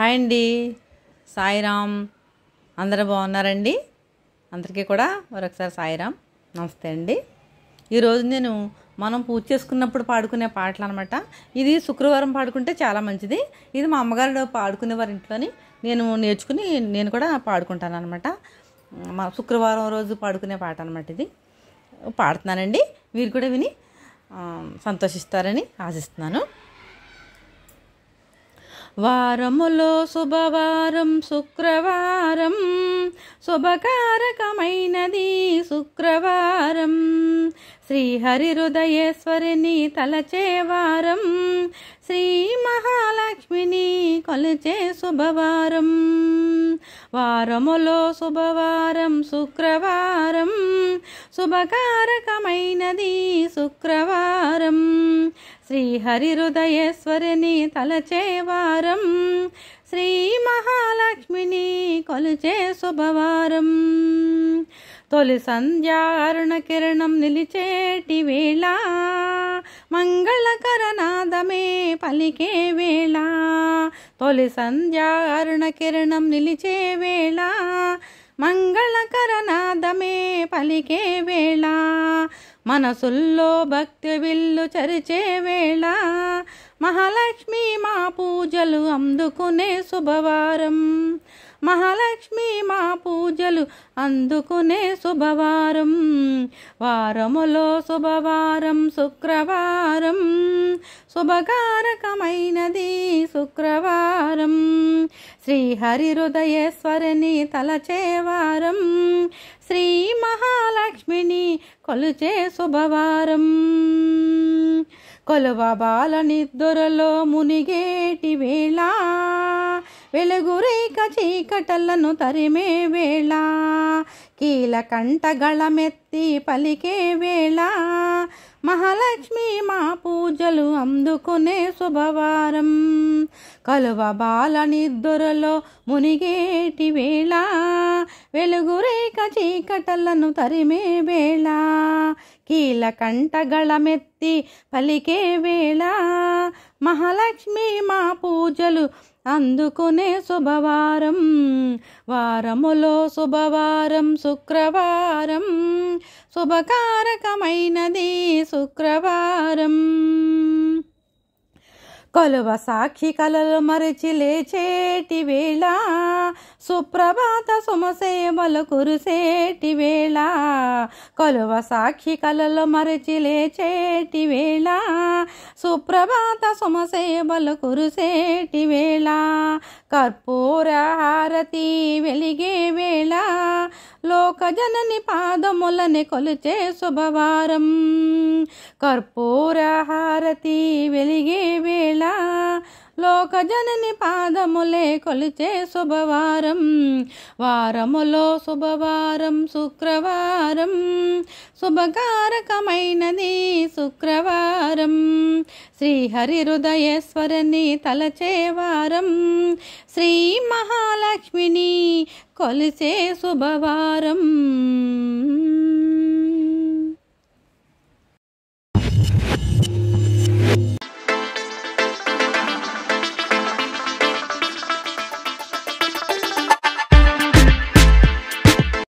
Hi అండి, సాయిరామ్. అందరూ బాగున్నారండి? అందరికీ కూడా మరొకసారి సాయిరామ్, నమస్తే అండి. ఈరోజు మనం పూజ చేసుకున్నప్పుడు పాడుకునే పాటలు అనమాట. ఇది శుక్రవారం పాడుకుంటే చాలా మంచిది. ఇది మా అమ్మగారు పాడుకునేవారి ఇంట్లోని నేను నేర్చుకుని నేను కూడా పాడుకుంటాను అనమాట. మా శుక్రవారం రోజు పాడుకునే పాట అనమాట. ఇది పాడుతున్నానండి, మీరు కూడా విని సంతోషిస్తారని ఆశిస్తున్నాను. వారములో శుభవారం శుక్రవారం, శుభకారకమైనది శుక్రవారం. శ్రీహరి హృదయేశ్వరిని తలచే వారం, శ్రీ మహాలక్ష్మిని కొలిచే శుభవారం. వారములో శుభవారం శుక్రవారం, శుభకారకమైనది శుక్రవారం. శ్రీహరి హృదయేశ్వరిని తలచే వారం, శ్రీ మహాలక్ష్మిని కొలిచే శుభవారం. తొలి సంధ్యా అరుణ కిరణం నిలిచేటి వేళ, మంగళకర నాదమే పలికే వేళ. తొలి సంధ్యా అరుణ కిరణం నిలిచే వేళ, మంగళకర నాదమే పలికే వేళ. మనసుల్లో భక్తి విల్లు చరిచే వేళ, మహాలక్ష్మి మా పూజలు అందుకునే శుభవారం. మహాలక్ష్మి మా పూజలు అందుకునే శుభవారం. వారములో శుభవారం శుక్రవారం, శుభకారకమైనది శుక్రవారం. శ్రీహరి హృదయేశ్వరిని తలచే వారం, శ్రీ మహాలక్ష్మిని కొలిచే శుభవారం. కొలువ బాలనిద్దరులో మునిగేటి వేళ, వెలుగురేక చీకటలను తరిమే వేళ. కీలకంఠ గళమెత్తి పలికే వేళ, మహాలక్ష్మి మా పూజలు అందుకునే శుభవారం. కలువ బాలనిద్దరులో మునిగేటి వేళ, వెలుగురేక చీకటలను తరిమే వేళ. కీలకంఠ గళమెత్తి పలికే వేళ, మహాలక్ష్మి మా పూజలు అందుకునే శుభవారం. వారములో శుభవారం శుక్రవారం, శుభకారకమైనది శుక్రవారం. కొలువ సాక్షి కలలు మరిచి లేచేటి వేళ, సుప్రభాత సుమసేవలు కురిసేటి వేళ. కొలువ సాక్షి కలలు మరిచి లేచేటి వేళ, సుప్రభాత సుమసేవలు కురిసేటి వేళ. కర్పూర హారతి వెలిగే వేళ, లోకజనని పాదములని కొలిచే శుభవారం. కర్పూర హారతి వెలిగే వేళ, లోకజనని పాదములే కొలిచే శుభవారం. వారములో శుభవారం శుక్రవారం, శుభకారకమైనది శుక్రవారం. శ్రీహరి హృదయేశ్వరిని తలచే వారం, శ్రీ మహాలక్ష్మిని కొలిచే శుభవారం.